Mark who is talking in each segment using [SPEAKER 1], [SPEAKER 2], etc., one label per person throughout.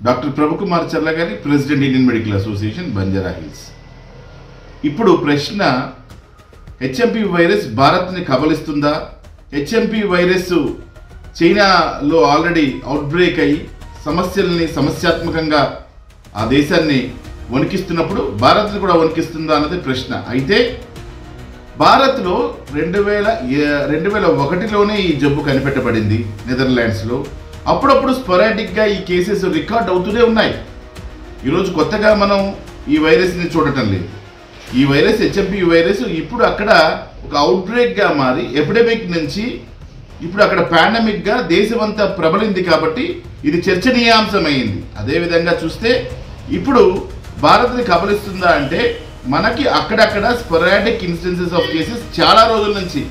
[SPEAKER 1] Doctor Prabhu Kumar చర్ల గారి, president Indian medical association, Banjara hills. ఇప్పుడు ప్రశ్న, హెచ్ఎంపీవీ వైరస్ భారత్ని కబలిస్తుందా? హెచ్ఎంపీ వైరస్ చైనాలో ఆల్రెడీ అవుట్బ్రేక్ అయ్యి సమస్యాత్మకంగా ఆ దేశాన్ని వణికిస్తున్నప్పుడు భారత్ని కూడా వణికిస్తుందా అన్నది ప్రశ్న. అయితే భారత్లో 2001లోనే ఈ జబ్బు కనిపెట్టబడింది నెదర్లాండ్స్లో. అప్పుడప్పుడు స్పొరాటిక్గా ఈ కేసెస్ రికార్డ్ అవుతూనే ఉన్నాయి. ఈరోజు కొత్తగా మనం ఈ వైరస్ని చూడటం లేదు. ఈ వైరస్, హెచ్ఎంపీ వైరస్ ఇప్పుడు అక్కడ ఒక అవుట్బ్రేక్గా మారి ఎపిడమిక్ నుంచి ఇప్పుడు అక్కడ పాండమిక్గా దేశమంతా ప్రబలింది కాబట్టి ఇది చర్చనీయాంశమైంది. అదేవిధంగా చూస్తే ఇప్పుడు భారత్ని కబలిస్తుందా అంటే మనకి అక్కడక్కడ స్పొరాటిక్ ఇన్స్టెన్సెస్ ఆఫ్ కేసెస్ చాలా రోజుల నుంచి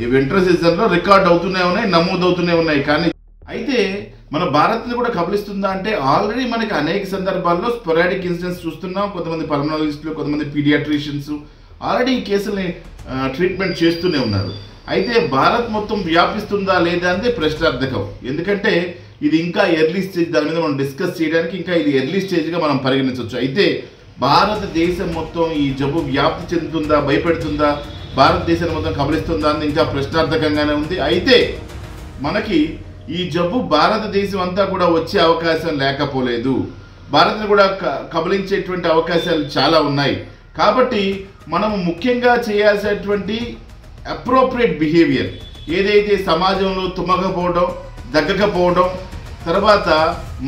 [SPEAKER 1] ఈ వింటర్ సీజన్లో రికార్డ్ అవుతూనే ఉన్నాయి, నమోదవుతూనే ఉన్నాయి. కానీ అయితే మన భారత్ని కూడా కబలిస్తుందా అంటే ఆల్రెడీ మనకి అనేక సందర్భాల్లో స్పొరాటిక్ ఇన్సిడెంట్స్ చూస్తున్నాం. కొంతమంది పల్మనాలజిస్టులు, కొంతమంది పీడియాట్రిషియన్స్ ఆల్రెడీ ఈ కేసుల్ని ట్రీట్మెంట్ చేస్తూనే ఉన్నారు. అయితే భారత్ మొత్తం వ్యాపిస్తుందా లేదా అనేది ప్రశ్నార్థకం. ఎందుకంటే ఇది ఇంకా ఎర్లీ స్టేజ్, దాని మీద మనం డిస్కస్ చేయడానికి ఇంకా ఇది ఎర్లీ స్టేజ్గా మనం పరిగణించవచ్చు. అయితే భారతదేశం మొత్తం ఈ జబ్బు వ్యాప్తి చెందుతుందా, భయపెడుతుందా, భారతదేశాన్ని మొత్తం కబలిస్తుందా అని ఇంకా ప్రశ్నార్థకంగానే ఉంది. అయితే మనకి ఈ జబ్బు భారతదేశం అంతా కూడా వచ్చే అవకాశం లేకపోలేదు. భారత్ని కూడా కబలించేటువంటి అవకాశాలు చాలా ఉన్నాయి. కాబట్టి మనము ముఖ్యంగా చేయాల్సినటువంటి అప్రోప్రియేట్ బిహేవియర్ ఏదైతే సమాజంలో తుమ్మకపోవడం, దగ్గకపోవడం, తర్వాత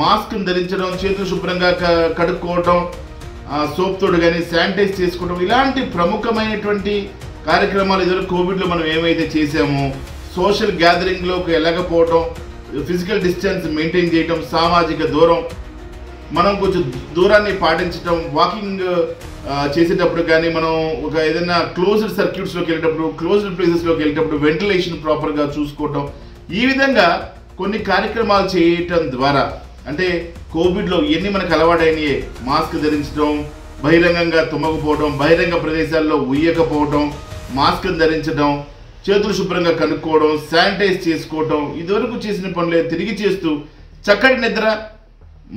[SPEAKER 1] మాస్క్ను ధరించడం, చేతులు శుభ్రంగా కడుక్కోవడం, సోప్ తోడు కానీ శానిటైజ్ చేసుకోవడం, ఇలాంటి ప్రముఖమైనటువంటి కార్యక్రమాలు ఇదివరకు కోవిడ్లో మనం ఏమైతే చేసామో, సోషల్ గ్యాదరింగ్లోకి వెళ్ళకపోవడం, ఫిజికల్ డిస్టెన్స్ మెయింటైన్ చేయడం, సామాజిక దూరం, మనం కొంచెం దూరాన్ని పాటించడం, వాకింగ్ చేసేటప్పుడు కానీ మనం ఒక ఏదైనా క్లోజ్డ్ సర్క్యూట్స్లోకి వెళ్ళేటప్పుడు, క్లోజ్డ్ ప్లేసెస్లోకి వెళ్ళేటప్పుడు వెంటిలేషన్ ప్రాపర్గా చూసుకోవటం, ఈ విధంగా కొన్ని కార్యక్రమాలు చేయటం ద్వారా అంటే కోవిడ్లో ఎన్ని మనకు అలవాటైనయే, మాస్క్ ధరించడం, బహిరంగంగా తుమ్మకపోవడం, బహిరంగ ప్రదేశాల్లో ఉయ్యకపోవడం, మాస్క్ ధరించడం, చేతులు శుభ్రంగా కనుక్కోవడం, శానిటైజ్ చేసుకోవడం, ఇదివరకు చేసిన పనులే తిరిగి చేస్తూ చక్కటి నిద్ర,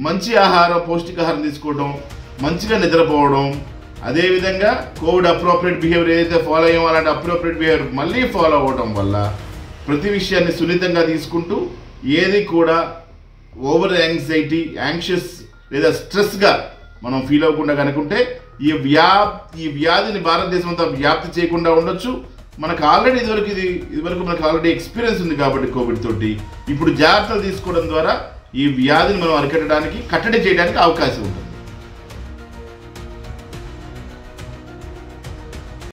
[SPEAKER 1] మంచి ఆహారం, పౌష్టికాహారం తీసుకోవడం, మంచిగా నిద్రపోవడం, అదేవిధంగా కోవిడ్ అప్రోప్రియేట్ బిహేవియర్ ఏదైతే ఫాలో అయ్యామో అలాంటి అప్రోప్రియేట్ బిహేవియర్ మళ్ళీ ఫాలో అవ్వడం వల్ల ప్రతి విషయాన్ని సున్నితంగా తీసుకుంటూ ఏది కూడా ఓవర్ యాంగ్షియస్ లేదా స్ట్రెస్గా మనం ఫీల్ అవ్వకుండా కనుకుంటే ఈ వ్యాధిని భారతదేశం అంతా వ్యాప్తి చేయకుండా ఉండొచ్చు. మనకు ఆల్రెడీ ఇదివరకు మనకు ఆల్రెడీ ఎక్స్పీరియన్స్ ఉంది కాబట్టి కోవిడ్ తోటి ఇప్పుడు జాగ్రత్తలు తీసుకోవడం ద్వారా ఈ వ్యాధిని మనం అరికట్టడానికి, కట్టడి చేయడానికి అవకాశం ఉంటుంది.